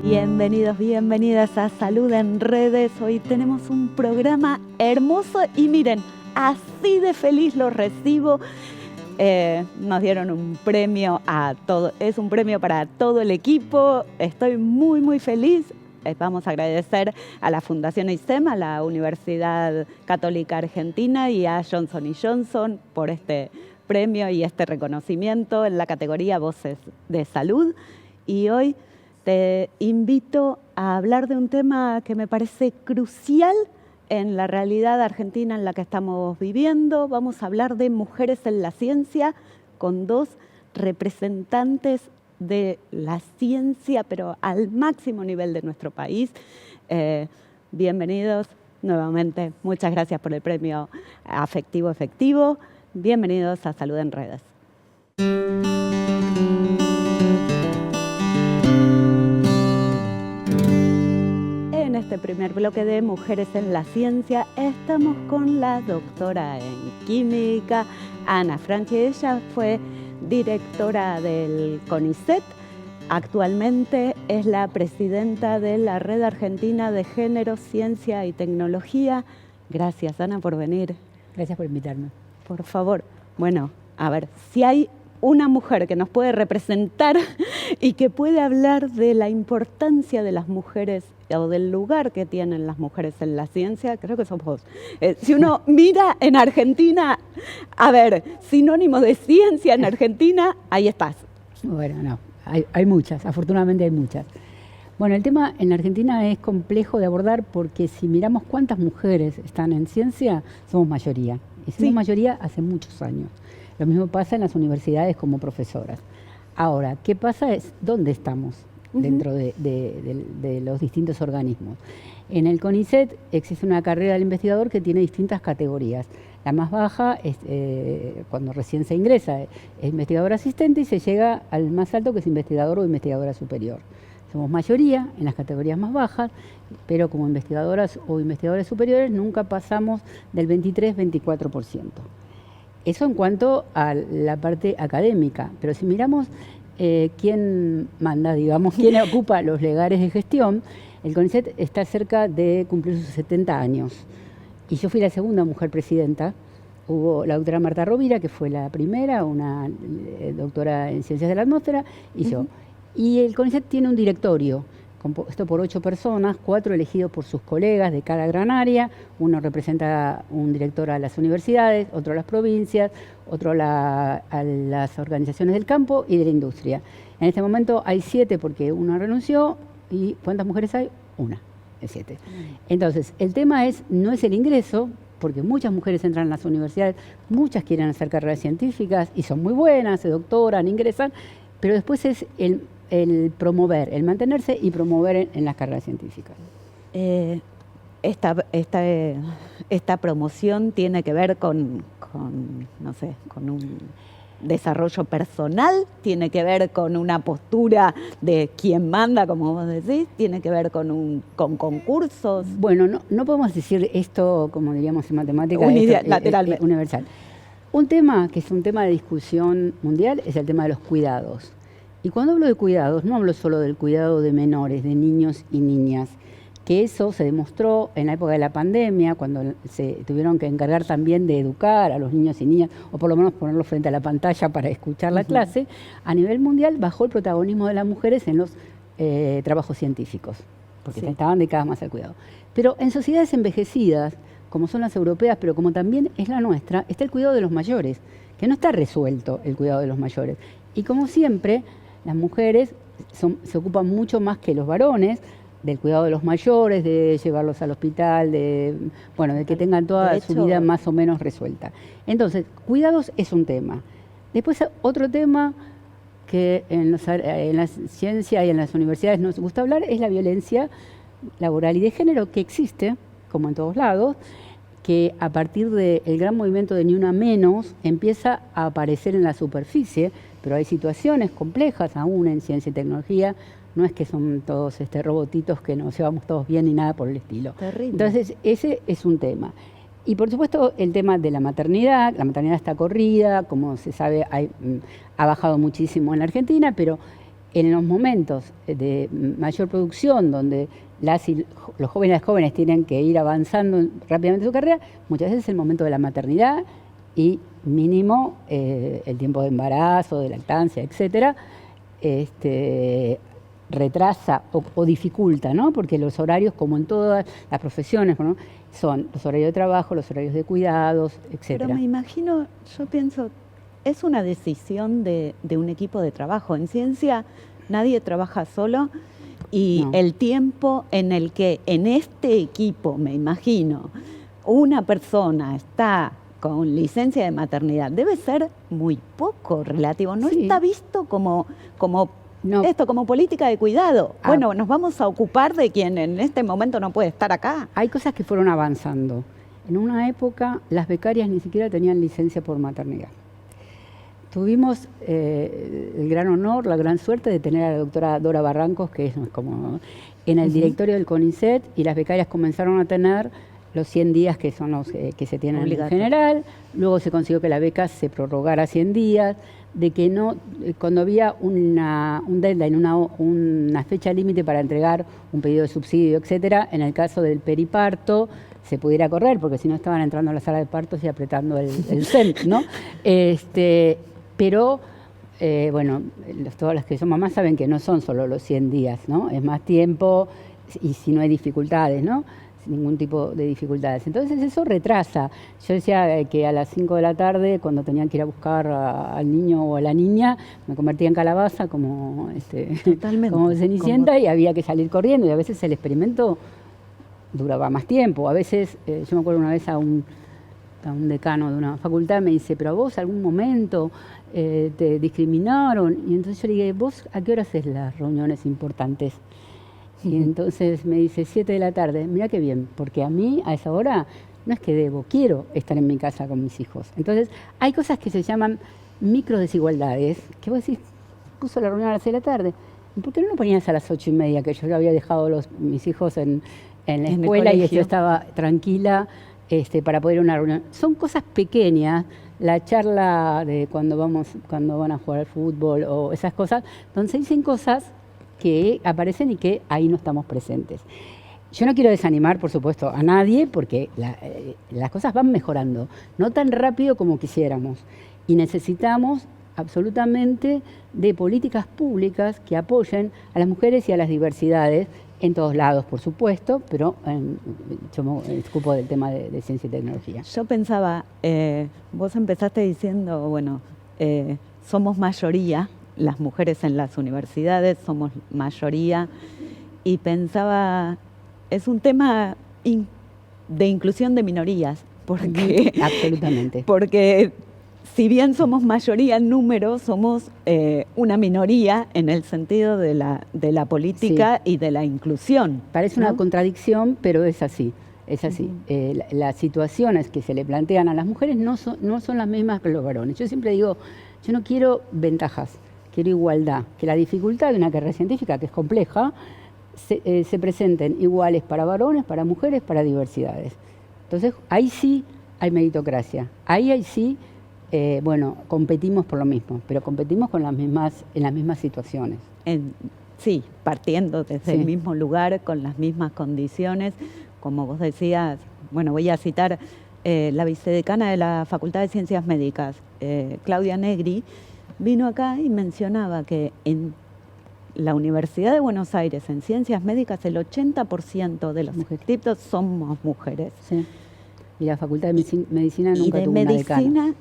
Bienvenidos, bienvenidas a Salud en Redes. Hoy tenemos un programa hermoso y miren, así de feliz lo recibo. Nos dieron un premio a todo, es un premio para todo el equipo. Estoy muy feliz. Vamos a agradecer a la Fundación ISEM, a la Universidad Católica Argentina y a Johnson & Johnson por este premio y este reconocimiento en la categoría Voces de Salud. Y hoy te invito a hablar de un tema que me parece crucial en la realidad argentina en la que estamos viviendo. Vamos a hablar de mujeres en la ciencia con dos representantes de la ciencia, pero al máximo nivel de nuestro país. Bienvenidos nuevamente. Muchas gracias por el premio Afectivo Efectivo. Bienvenidos a Salud en Redes. En este primer bloque de Mujeres en la Ciencia estamos con la doctora en Química, Ana Franchi. Ella fue directora del CONICET, actualmente es la presidenta de la Red Argentina de Género, Ciencia y Tecnología. Gracias, Ana, por venir. Gracias por invitarme. Por favor. Bueno, a ver, si hay una mujer que nos puede representar y que puede hablar de la importancia de las mujeres o del lugar que tienen las mujeres en la ciencia, creo que sos vos. Si uno mira en Argentina, a ver, sinónimo de ciencia en Argentina, ahí estás. Bueno, no, hay muchas, afortunadamente hay muchas. Bueno, el tema en Argentina es complejo de abordar porque si miramos cuántas mujeres están en ciencia, somos mayoría. Y somos mayoría hace muchos años. Lo mismo pasa en las universidades como profesoras. Ahora, ¿qué pasa? Es dónde estamos dentro de los distintos organismos. En el CONICET existe una carrera del investigador que tiene distintas categorías. La más baja es cuando recién se ingresa, es investigador asistente y se llega al más alto que es investigador o investigadora superior. Somos mayoría en las categorías más bajas, pero como investigadoras o investigadores superiores nunca pasamos del 23-24%. Eso en cuanto a la parte académica, pero si miramos quién manda, digamos, quién ocupa los lugares de gestión, el CONICET está cerca de cumplir sus 70 años. Y yo fui la segunda mujer presidenta. Hubo la doctora Marta Rovira, que fue la primera, una doctora en Ciencias de la Atmósfera, y yo. Y el CONICET tiene un directorio, compuesto por 8 personas, 4 elegidos por sus colegas de cada gran área. Uno representa un director a las universidades, otro a las provincias, otro a las organizaciones del campo y de la industria. En este momento hay 7 porque una renunció. ¿Y cuántas mujeres hay? Una, de 7. Entonces, el tema no es el ingreso, porque muchas mujeres entran en las universidades, muchas quieren hacer carreras científicas y son muy buenas, se doctoran, ingresan, pero después es el promover, el mantenerse y promover en las carreras científicas. Esta promoción tiene que ver con no sé, con un desarrollo personal, tiene que ver con una postura de quien manda, como vos decís, tiene que ver con concursos. Bueno, no podemos decir esto, como diríamos en matemáticas, unilateralmente. Universal. Un tema que es un tema de discusión mundial es el tema de los cuidados. Y cuando hablo de cuidados, no hablo solo del cuidado de menores, de niños y niñas, que eso se demostró en la época de la pandemia, cuando se tuvieron que encargar también de educar a los niños y niñas, o por lo menos ponerlos frente a la pantalla para escuchar la clase. A nivel mundial bajó el protagonismo de las mujeres en los trabajos científicos, porque estaban dedicadas más al cuidado. Pero en sociedades envejecidas, como son las europeas, pero como también es la nuestra, está el cuidado de los mayores, que no está resuelto el cuidado de los mayores. Y como siempre, las mujeres se ocupan mucho más que los varones del cuidado de los mayores, de llevarlos al hospital, de que tengan toda su vida más o menos resuelta. Entonces, cuidados es un tema. Después, otro tema que en la ciencia y en las universidades nos gusta hablar es la violencia laboral y de género, que existe, como en todos lados, que a partir del gran movimiento de Ni Una Menos empieza a aparecer en la superficie, pero hay situaciones complejas aún en ciencia y tecnología. No es que son todos robotitos que nos llevamos todos bien ni nada por el estilo. Terrible. Entonces, ese es un tema. Y por supuesto, el tema de la maternidad está corrida, como se sabe, ha bajado muchísimo en la Argentina, pero en los momentos de mayor producción, donde los jóvenes y las jóvenes tienen que ir avanzando rápidamente su carrera, muchas veces es el momento de la maternidad y mínimo el tiempo de embarazo, de lactancia, etcétera, retrasa o dificulta, ¿no? Porque los horarios, como en todas las profesiones, ¿no? Son los horarios de trabajo, los horarios de cuidados, etcétera. Pero me imagino, yo pienso, es una decisión de un equipo de trabajo. En ciencia nadie trabaja solo y No. el tiempo en el que en este equipo, me imagino, una persona está con licencia de maternidad, debe ser muy poco relativo. No Sí. está visto como No. esto, como política de cuidado. Bueno, nos vamos a ocupar de quien en este momento no puede estar acá. Hay cosas que fueron avanzando. En una época las becarias ni siquiera tenían licencia por maternidad. Tuvimos el gran honor, la gran suerte de tener a la doctora Dora Barrancos, que es como en el directorio del CONICET, y las becarias comenzaron a tener los 100 días que son los que se tienen en general. Luego se consiguió que la beca se prorrogara 100 días, de que no, cuando había un deadline, una fecha límite para entregar un pedido de subsidio, etcétera, en el caso del periparto se pudiera correr, porque si no estaban entrando a la sala de partos y apretando el CENT, ¿no? Pero, bueno, todas las que son mamás saben que no son solo los 100 días, ¿no? Es más tiempo y si no hay dificultades, ¿no? Sin ningún tipo de dificultades. Entonces eso retrasa. Yo decía que a las 5 de la tarde, cuando tenían que ir a buscar al niño o a la niña, me convertía en calabaza como Cenicienta, y había que salir corriendo, y a veces el experimento duraba más tiempo. A veces, yo me acuerdo una vez a un decano de una facultad me dice, pero a vos algún momento te discriminaron, y entonces yo le dije, ¿vos a qué hora haces las reuniones importantes? Y entonces me dice 7 de la tarde, mira qué bien, porque a mí a esa hora no es que debo, quiero estar en mi casa con mis hijos. Entonces hay cosas que se llaman micro desigualdades, que vos decís, puso la reunión a las 6 de la tarde, ¿y por qué no lo ponías a las 8:30, que yo había dejado mis hijos en la escuela y yo estaba tranquila para poder ir a una reunión? Son cosas pequeñas, la charla de cuando van a jugar al fútbol o esas cosas, donde se dicen cosas que aparecen y que ahí no estamos presentes. Yo no quiero desanimar, por supuesto, a nadie, porque las cosas van mejorando, no tan rápido como quisiéramos, y necesitamos absolutamente de políticas públicas que apoyen a las mujeres y a las diversidades en todos lados, por supuesto, pero yo me ocupo del tema de ciencia y tecnología. Yo pensaba, vos empezaste diciendo, bueno, somos mayoría, las mujeres en las universidades somos mayoría, y pensaba, es un tema de inclusión de minorías, porque absolutamente, porque si bien somos mayoría en número, somos una minoría en el sentido de la política y de la inclusión. Parece una contradicción, pero es así. Es así. Las situaciones que se le plantean a las mujeres no son las mismas que los varones. Yo siempre digo, yo no quiero ventajas, quiero igualdad, que la dificultad de una carrera científica, que es compleja, se presenten iguales para varones, para mujeres, para diversidades. Entonces, ahí sí hay meritocracia, ahí sí, bueno, competimos por lo mismo, pero competimos en las mismas situaciones. Sí, partiendo desde el mismo lugar, con las mismas condiciones, como vos decías. Bueno, voy a citar la vicedecana de la Facultad de Ciencias Médicas, Claudia Negri, vino acá y mencionaba que en la Universidad de Buenos Aires, en Ciencias Médicas, el 80% de los inscriptos somos mujeres. Sí. Y la Facultad de Medicina nunca tuvo una decana.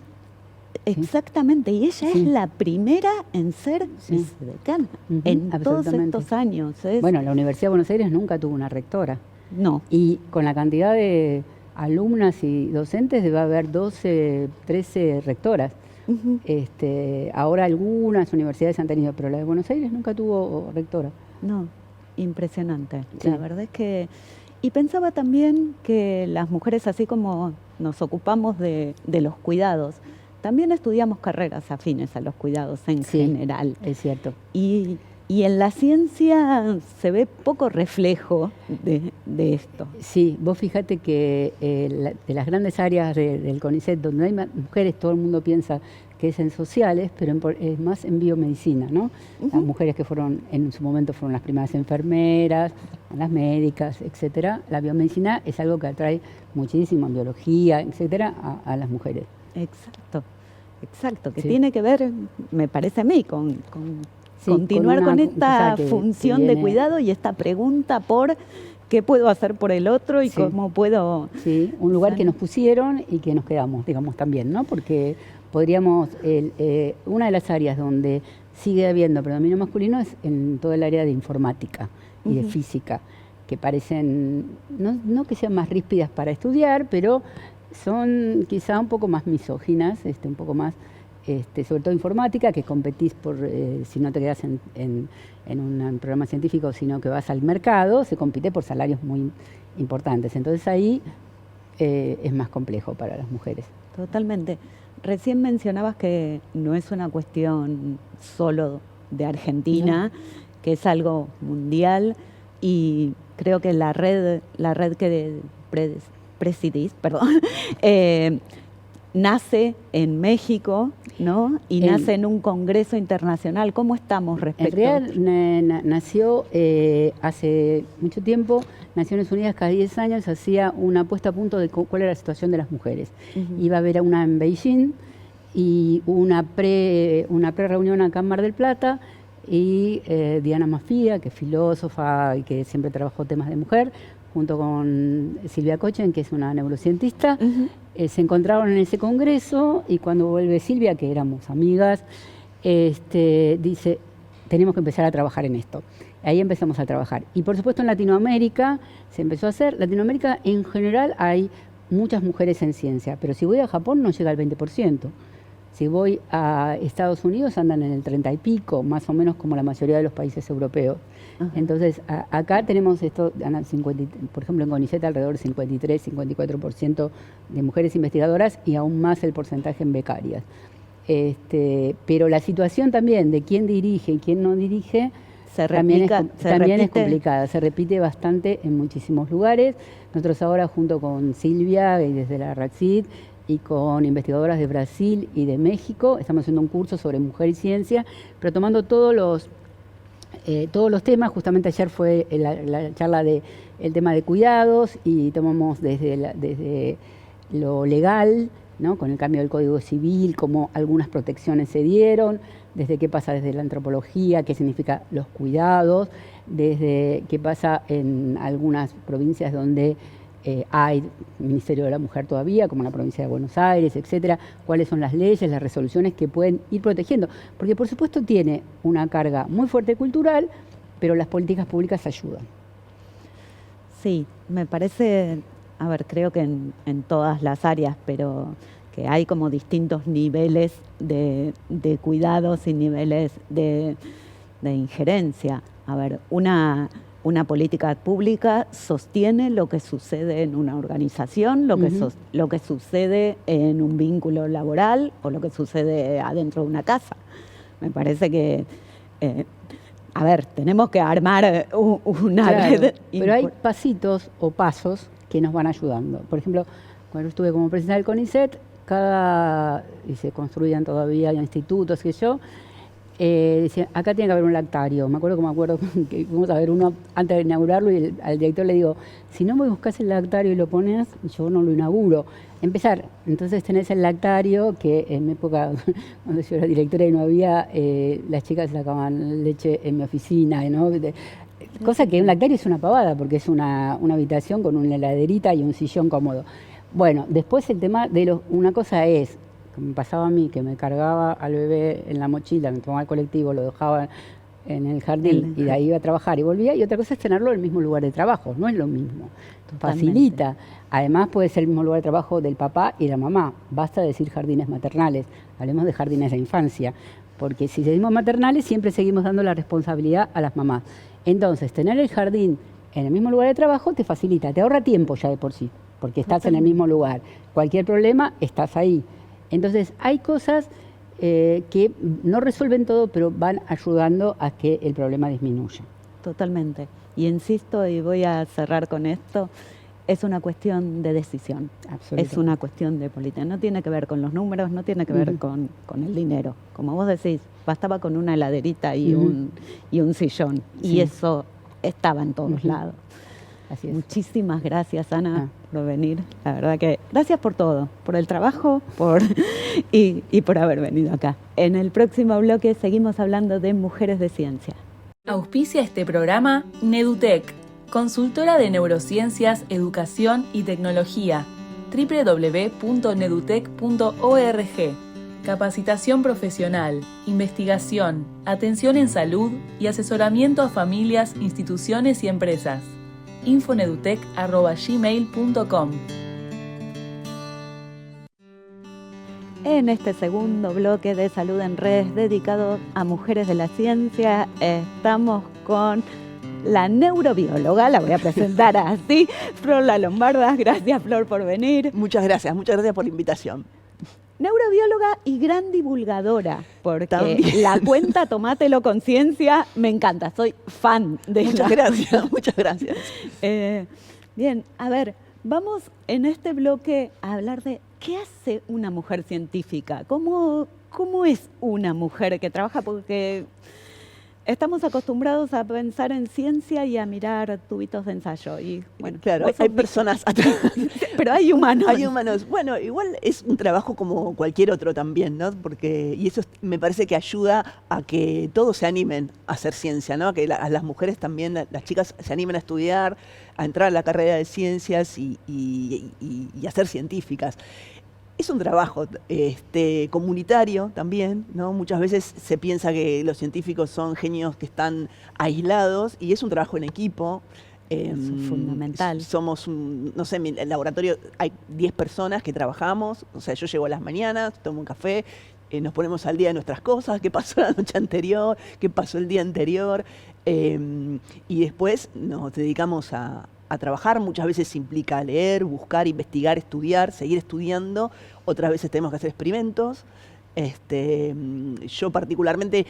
Exactamente, y ella es la primera en ser vicedecana en todos estos años. Bueno, la Universidad de Buenos Aires nunca tuvo una rectora. No. Y con la cantidad de alumnas y docentes debe haber 12, 13 rectoras. Ahora algunas universidades han tenido, pero la de Buenos Aires nunca tuvo rectora. No, impresionante. Sí. La verdad es que... Y pensaba también que las mujeres, así como nos ocupamos de los cuidados, también estudiamos carreras afines a los cuidados en general. Es cierto. Y en la ciencia se ve poco reflejo de esto. Sí, vos fíjate que de las grandes áreas del CONICET, donde hay mujeres, todo el mundo piensa que es en sociales, pero es más en biomedicina, ¿no? Las mujeres que en su momento fueron las primeras enfermeras, las médicas, etcétera. La biomedicina es algo que atrae muchísimo en biología, etcétera, a las mujeres. Exacto, que tiene que ver, me parece a mí, con continuar con esta función de cuidado y esta pregunta por qué puedo hacer por el otro y cómo puedo... Sí, un lugar que nos pusieron y que nos quedamos, digamos, también, ¿no? Porque podríamos, una de las áreas donde sigue habiendo predominio masculino es en todo el área de informática y de física, que parecen, no que sean más ríspidas para estudiar, pero son quizá un poco más misóginas, un poco más, sobre todo informática, que competís si no te quedas en un programa científico, sino que vas al mercado, se compite por salarios muy importantes. Entonces ahí es más complejo para las mujeres. Totalmente. Recién mencionabas que no es una cuestión solo de Argentina, que es algo mundial, y creo que la red que presidís, nace en México, ¿no? Y nace en un congreso internacional. ¿Cómo estamos respecto? En realidad nació hace mucho tiempo. Naciones Unidas cada 10 años hacía una puesta a punto de cuál era la situación de las mujeres. Iba a haber una en Beijing y una pre-reunión acá en Mar del Plata, y Diana Mafía, que es filósofa y que siempre trabajó temas de mujer, junto con Silvia Cochen, que es una neurocientista, se encontraron en ese congreso, y cuando vuelve Silvia, que éramos amigas, dice, tenemos que empezar a trabajar en esto. Ahí empezamos a trabajar. Y por supuesto en Latinoamérica se empezó a hacer. Latinoamérica en general hay muchas mujeres en ciencia, pero si voy a Japón no llega al 20%. Si voy a Estados Unidos andan en el 30 y pico, más o menos como la mayoría de los países europeos. Entonces, acá tenemos esto, por ejemplo, en CONICET alrededor del 53-54% de mujeres investigadoras, y aún más el porcentaje en becarias. Pero la situación también de quién dirige y quién no dirige también es complicada, se repite bastante en muchísimos lugares. Nosotros ahora, junto con Silvia y desde la RACID, y con investigadoras de Brasil y de México, estamos haciendo un curso sobre mujer y ciencia, pero tomando todos los temas. Justamente ayer fue la charla del tema de cuidados, y tomamos desde lo legal, ¿no? Con el cambio del Código Civil, cómo algunas protecciones se dieron, desde qué pasa desde la antropología, qué significa los cuidados, desde qué pasa en algunas provincias donde hay Ministerio de la Mujer todavía, como la provincia de Buenos Aires, etcétera, cuáles son las leyes, las resoluciones que pueden ir protegiendo, porque por supuesto tiene una carga muy fuerte cultural, pero las políticas públicas ayudan. Sí, me parece, creo que en todas las áreas, pero que hay como distintos niveles de cuidados y niveles de injerencia. Una política pública sostiene lo que sucede en una organización, lo que sucede en un vínculo laboral o lo que sucede adentro de una casa. Me parece que, tenemos que armar una red. Pero hay pasitos o pasos que nos van ayudando. Por ejemplo, cuando estuve como presidenta del CONICET, y se construían todavía institutos, decía, acá tiene que haber un lactario. Me acuerdo que fuimos a ver uno antes de inaugurarlo, y al director le digo, si no me buscas el lactario y lo pones, yo no lo inauguro. Entonces tenés el lactario, que en mi época, cuando yo era directora y no había, las chicas sacaban leche en mi oficina, ¿no? Cosa que un lactario es una pavada, porque es una habitación con una heladerita y un sillón cómodo. Bueno, después el tema de una cosa es, me pasaba a mí, que me cargaba al bebé en la mochila, me tomaba el colectivo, lo dejaba en el jardín y de ahí iba a trabajar y volvía, y otra cosa es tenerlo en el mismo lugar de trabajo, no es lo mismo. Totalmente. Facilita. Además puede ser el mismo lugar de trabajo del papá y la mamá, basta decir jardines maternales, hablemos de jardines de infancia, porque si decimos maternales siempre seguimos dando la responsabilidad a las mamás. Entonces, tener el jardín en el mismo lugar de trabajo te facilita, te ahorra tiempo ya de por sí, porque estás en el mismo lugar. Cualquier problema, estás ahí. Entonces, hay cosas que no resuelven todo, pero van ayudando a que el problema disminuya. Totalmente. Y insisto, y voy a cerrar con esto, es una cuestión de decisión, es una cuestión de política. No tiene que ver con los números, no tiene que ver con el dinero. Como vos decís, bastaba con una heladerita y un sillón, y eso estaba en todos lados. Así es. Muchísimas gracias, Ana, por venir. La verdad que gracias por todo, por el trabajo y por haber venido acá. En el próximo bloque seguimos hablando de mujeres de ciencia. Auspicia este programa Nedutec, consultora de neurociencias, educación y tecnología. www.nedutec.org. Capacitación profesional, investigación, atención en salud y asesoramiento a familias, instituciones y empresas. infonedutec@gmail.com. En este segundo bloque de Salud en Redes dedicado a mujeres de la ciencia, estamos con la neurobióloga, la voy a presentar así, Flor La Lombarda. Gracias, Flor, por venir. Muchas gracias por la invitación. Neurobióloga y gran divulgadora, porque la cuenta Tomátelo con Ciencia me encanta, soy fan de Muchas gracias, muchas gracias. Bien, a ver, vamos en este bloque a hablar de qué hace una mujer científica, cómo es una mujer que trabaja, porque estamos acostumbrados a pensar en ciencia y a mirar tubitos de ensayo. Y bueno, claro, hay personas atrás. Pero hay humanos. Hay humanos. Bueno, igual es un trabajo como cualquier otro también, ¿no? Y eso me parece que ayuda a que todos se animen a hacer ciencia, ¿no? A que a las mujeres también, las chicas se animen a estudiar, a entrar a la carrera de ciencias y a ser científicas. Es un trabajo comunitario también, ¿no? Muchas veces se piensa que los científicos son genios que están aislados, y es un trabajo en equipo. Es fundamental. Somos, no sé, en el laboratorio hay 10 personas que trabajamos, o sea, yo llego a las mañanas, tomo un café, nos ponemos al día de nuestras cosas, qué pasó la noche anterior, qué pasó el día anterior, y después nos dedicamos a trabajar. Muchas veces implica leer, buscar, investigar, estudiar, seguir estudiando. Otras veces tenemos que hacer experimentos. Yo particularmente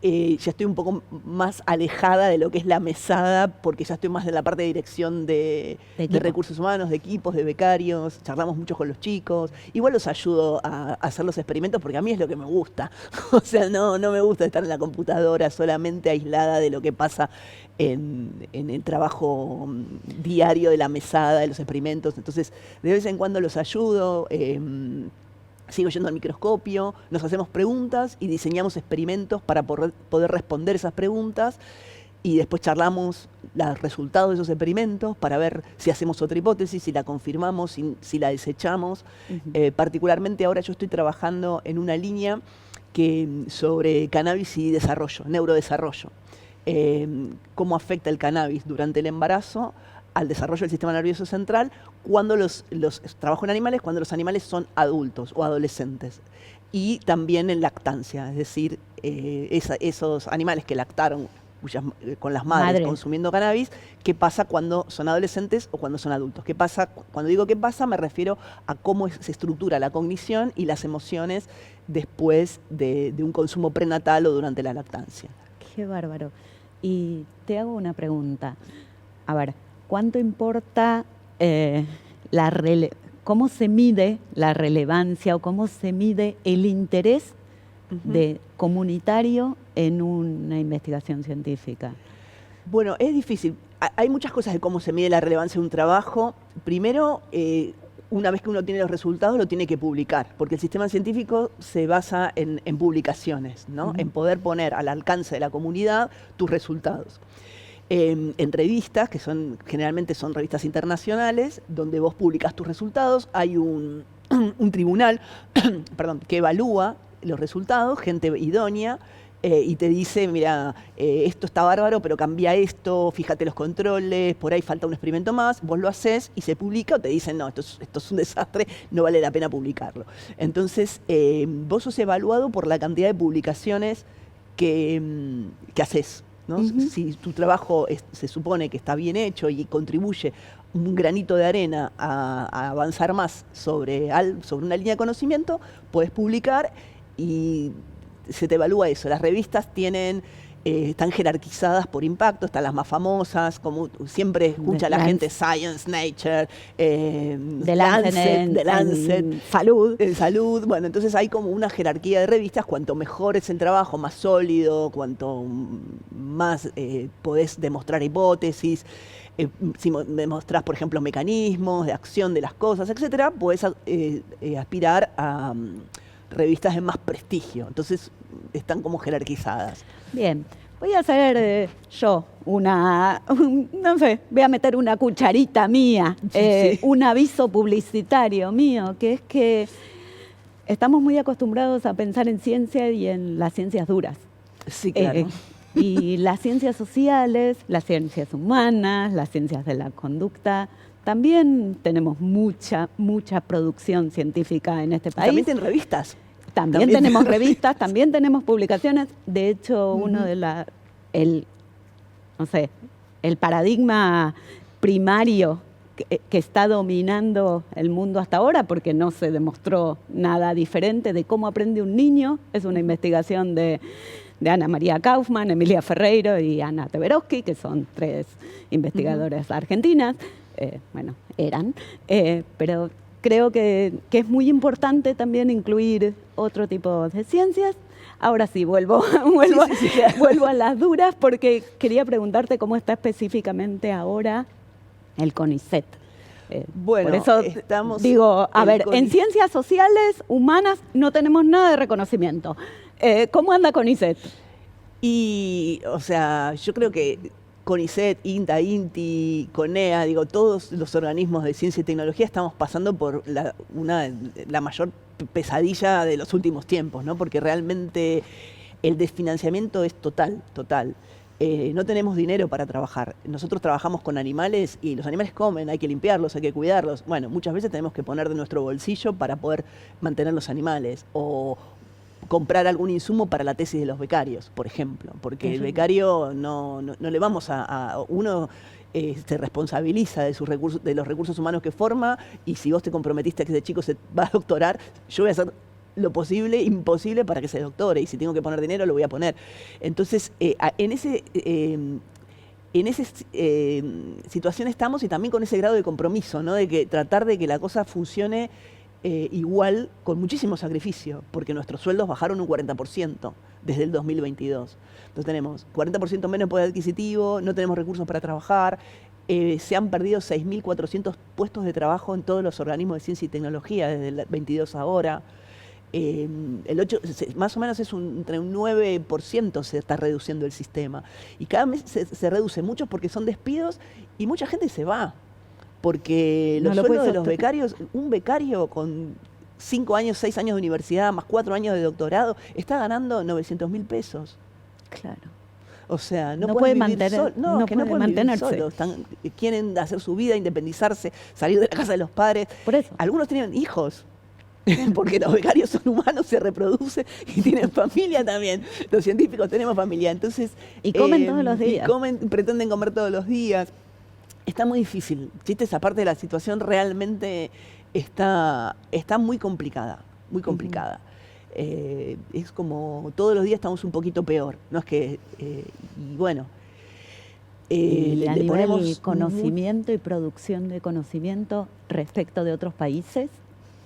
ya estoy un poco más alejada de lo que es la mesada, porque ya estoy más en la parte de dirección de recursos humanos, de equipos, de becarios. Charlamos mucho con los chicos. Igual los ayudo a hacer los experimentos porque a mí es lo que me gusta. O sea, no me gusta estar en la computadora solamente aislada de lo que pasa en el trabajo diario de la mesada, de los experimentos. Entonces, de vez en cuando los ayudo. Sigo yendo al microscopio, nos hacemos preguntas y diseñamos experimentos para poder responder esas preguntas, y después charlamos los resultados de esos experimentos para ver si hacemos otra hipótesis, si la confirmamos, si la desechamos. Particularmente ahora yo estoy trabajando en una línea sobre cannabis y desarrollo, neurodesarrollo. Cómo afecta el cannabis durante el embarazo al desarrollo del sistema nervioso central, cuando trabajo en animales, cuando los animales son adultos o adolescentes, y también en lactancia, es decir, esos animales que lactaron con las madres consumiendo cannabis, ¿qué pasa cuando son adolescentes o cuando son adultos? ¿Qué pasa? Cuando digo qué pasa, me refiero a cómo se estructura la cognición y las emociones después de un consumo prenatal o durante la lactancia. Qué bárbaro. Y te hago una pregunta. A ver, ¿cuánto importa cómo se mide la relevancia o cómo se mide el interés comunitario en una investigación científica? Bueno, es difícil. Hay muchas cosas de cómo se mide la relevancia de un trabajo. Primero, una vez que uno tiene los resultados, lo tiene que publicar, porque el sistema científico se basa en publicaciones, ¿no? En poder poner al alcance de la comunidad tus resultados. En revistas, que generalmente son revistas internacionales, donde vos publicás tus resultados, hay un tribunal que evalúa los resultados, gente idónea, y te dice, mira, esto está bárbaro, pero cambia esto, fíjate los controles, por ahí falta un experimento más, vos lo haces y se publica, o te dicen, no, esto es un desastre, no vale la pena publicarlo. Entonces, vos sos evaluado por la cantidad de publicaciones que haces, ¿no? Si tu trabajo se supone que está bien hecho y contribuye un granito de arena a avanzar más sobre una línea de conocimiento, puedes publicar y se te evalúa eso. Las revistas tienen están jerarquizadas por impacto, están las más famosas, como siempre escucha la gente, Science, Nature, The Lancet, Salud. Bueno, entonces hay como una jerarquía de revistas, cuanto mejor es el trabajo, más sólido, cuanto más podés demostrar hipótesis, si demostrás, por ejemplo, mecanismos de acción de las cosas, etcétera, podés aspirar a revistas de más prestigio. Entonces están como jerarquizadas. Bien, voy a hacer yo no sé, voy a meter una cucharita mía, un aviso publicitario mío, que es que estamos muy acostumbrados a pensar en ciencia y en las ciencias duras. Sí, claro. Y las ciencias sociales, las ciencias humanas, las ciencias de la conducta, también tenemos mucha producción científica en este país. También tienen revistas. También tenemos revistas, también tenemos publicaciones. De hecho, uno de el paradigma primario que está dominando el mundo hasta ahora, porque no se demostró nada diferente de cómo aprende un niño, es una investigación de Ana María Kaufman, Emilia Ferreiro y Ana Teberovsky, que son 3 investigadoras argentinas. Eran, pero creo que es muy importante también incluir otro tipo de ciencias. Ahora sí, vuelvo a las duras, porque quería preguntarte cómo está específicamente ahora el CONICET. Bueno, por eso digo, en ciencias sociales, humanas, no tenemos nada de reconocimiento. ¿Cómo anda CONICET? Y, o sea, yo creo que CONICET, INTA, INTI, CONEA, todos los organismos de ciencia y tecnología estamos pasando por la mayor pesadilla de los últimos tiempos, ¿no? Porque realmente el desfinanciamiento es total. No tenemos dinero para trabajar. Nosotros trabajamos con animales y los animales comen, hay que limpiarlos, hay que cuidarlos. Bueno, muchas veces tenemos que poner de nuestro bolsillo para poder mantener los animales, o comprar algún insumo para la tesis de los becarios, por ejemplo, porque el becario no le vamos uno se responsabiliza de los recursos humanos que forma, y si vos te comprometiste a que ese chico se va a doctorar, yo voy a hacer lo posible, imposible para que se doctore, y si tengo que poner dinero, lo voy a poner. Entonces, en esa situación estamos, y también con ese grado de compromiso, ¿no? De que tratar de que la cosa funcione igual, con muchísimo sacrificio, porque nuestros sueldos bajaron un 40% desde el 2022. Entonces tenemos 40% menos poder adquisitivo, no tenemos recursos para trabajar, se han perdido 6.400 puestos de trabajo en todos los organismos de ciencia y tecnología desde el 22 ahora. Más o menos entre un 9% se está reduciendo el sistema. Y cada mes se reduce mucho porque son despidos y mucha gente se va. Porque los sueldos de los becarios, un becario con 5 años, 6 años de universidad, más 4 años de doctorado, está ganando 900.000 pesos. Claro. O sea, no puede mantenerse. No pueden mantenerse. Quieren hacer su vida, independizarse, salir de la casa de los padres. Por eso. Algunos tienen hijos, porque los becarios son humanos, se reproducen y tienen familia también. Los científicos tenemos familia. Entonces, y comen todos los días. Pretenden comer todos los días. Está muy difícil. Chistes aparte, de la situación realmente está muy complicada, muy complicada. Es como todos los días estamos un poquito peor, no es que, y bueno. A nivel conocimiento y producción de conocimiento respecto de otros países.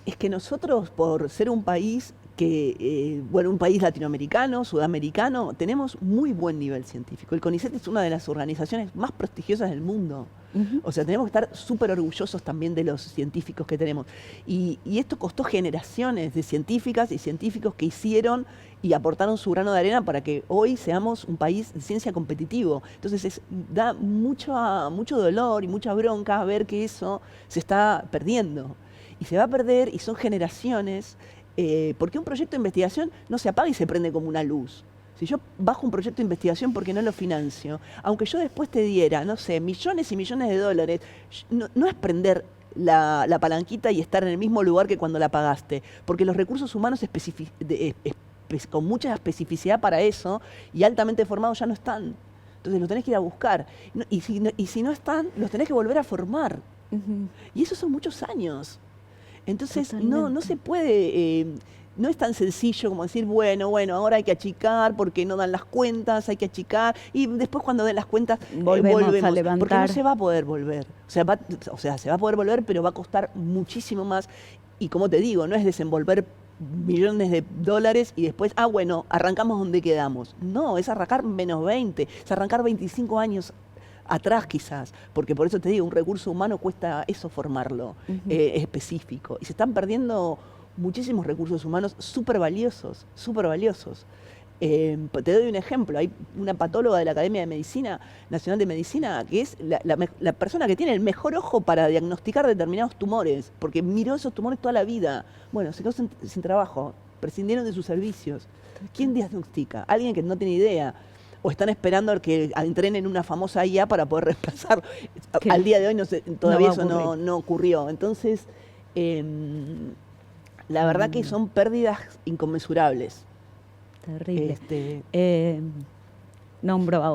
Es que nosotros, por ser un país un país latinoamericano, sudamericano, tenemos muy buen nivel científico. El CONICET es una de las organizaciones más prestigiosas del mundo. O sea, tenemos que estar súper orgullosos también de los científicos que tenemos. Y esto costó generaciones de científicas y científicos que hicieron y aportaron su grano de arena para que hoy seamos un país de ciencia competitivo. Entonces da mucho dolor y mucha bronca ver que eso se está perdiendo. Y se va a perder, y son generaciones, porque un proyecto de investigación no se apaga y se prende como una luz. Si yo bajo un proyecto de investigación porque no lo financio, aunque yo después te diera, no sé, millones y millones de dólares, no es prender la palanquita y estar en el mismo lugar que cuando la pagaste, porque los recursos humanos con mucha especificidad para eso y altamente formados ya no están. Entonces los tenés que ir a buscar. Y si no están, los tenés que volver a formar. Y eso son muchos años. Entonces no se puede no es tan sencillo como decir, bueno, ahora hay que achicar porque no dan las cuentas, hay que achicar, y después cuando den las cuentas Volvemos a porque levantar. no se va a poder volver. Se va a poder volver, pero va a costar muchísimo más. Y como te digo, no es desenvolver millones de dólares y después, bueno, arrancamos donde quedamos. No, es arrancar menos 20, es arrancar 25 años atrás quizás, porque por eso te digo, un recurso humano cuesta eso formarlo, específico. Y se están perdiendo muchísimos recursos humanos súper valiosos, súper valiosos. Te doy un ejemplo, hay una patóloga de la Academia de Medicina, Nacional de Medicina, que es la persona que tiene el mejor ojo para diagnosticar determinados tumores, porque miró esos tumores toda la vida. Bueno, se quedó sin trabajo, prescindieron de sus servicios. ¿Quién diagnostica? Alguien que no tiene idea. O están esperando a que entrenen una famosa IA para poder reemplazar. Al día de hoy todavía eso no ocurrió. Entonces, la verdad que son pérdidas inconmensurables. Terrible. Nombro a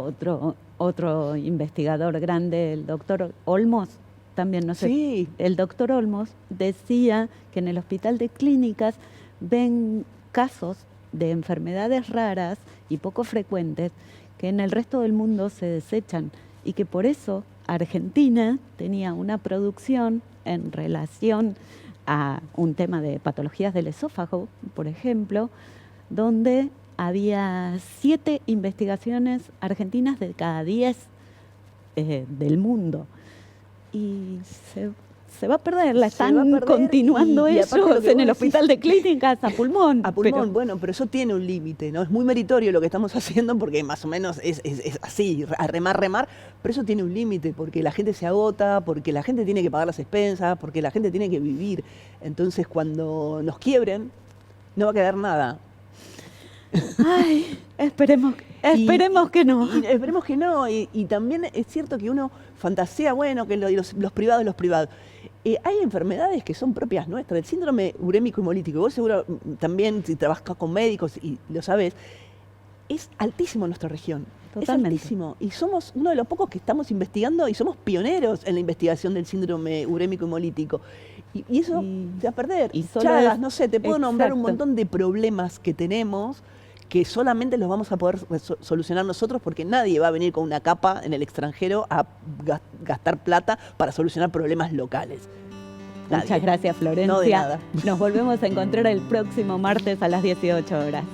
otro investigador grande, el doctor Olmos, también no sé. Sí. El doctor Olmos decía que en el Hospital de Clínicas ven casos de enfermedades raras y poco frecuentes que en el resto del mundo se desechan y que por eso Argentina tenía una producción en relación a un tema de patologías del esófago, por ejemplo, donde había 7 investigaciones argentinas de cada 10 del mundo. Y se va a perder, están continuando ellos en el Hospital de Clínicas a pulmón. A pulmón, bueno, pero eso tiene un límite, ¿no? Es muy meritorio lo que estamos haciendo porque más o menos es así, a remar, pero eso tiene un límite porque la gente se agota, porque la gente tiene que pagar las expensas, porque la gente tiene que vivir. Entonces, cuando nos quiebren, no va a quedar nada. Ay, esperemos que no. Esperemos que no. Y también es cierto que uno fantasea, bueno, que los privados. Hay enfermedades que son propias nuestras. El síndrome urémico hemolítico, vos seguro también, si trabajas con médicos y lo sabés, es altísimo en nuestra región. Totalmente. Es altísimo. Y somos uno de los pocos que estamos investigando y somos pioneros en la investigación del síndrome urémico hemolítico. Y eso se va a perder. Y solo Chagas, no sé, te puedo nombrar un exacto. montón de problemas que tenemos que solamente los vamos a poder solucionar nosotros porque nadie va a venir con una capa en el extranjero a gastar plata para solucionar problemas locales. Muchas gracias, Florencia. No, de nada. Nos volvemos a encontrar el próximo martes a las 18 horas.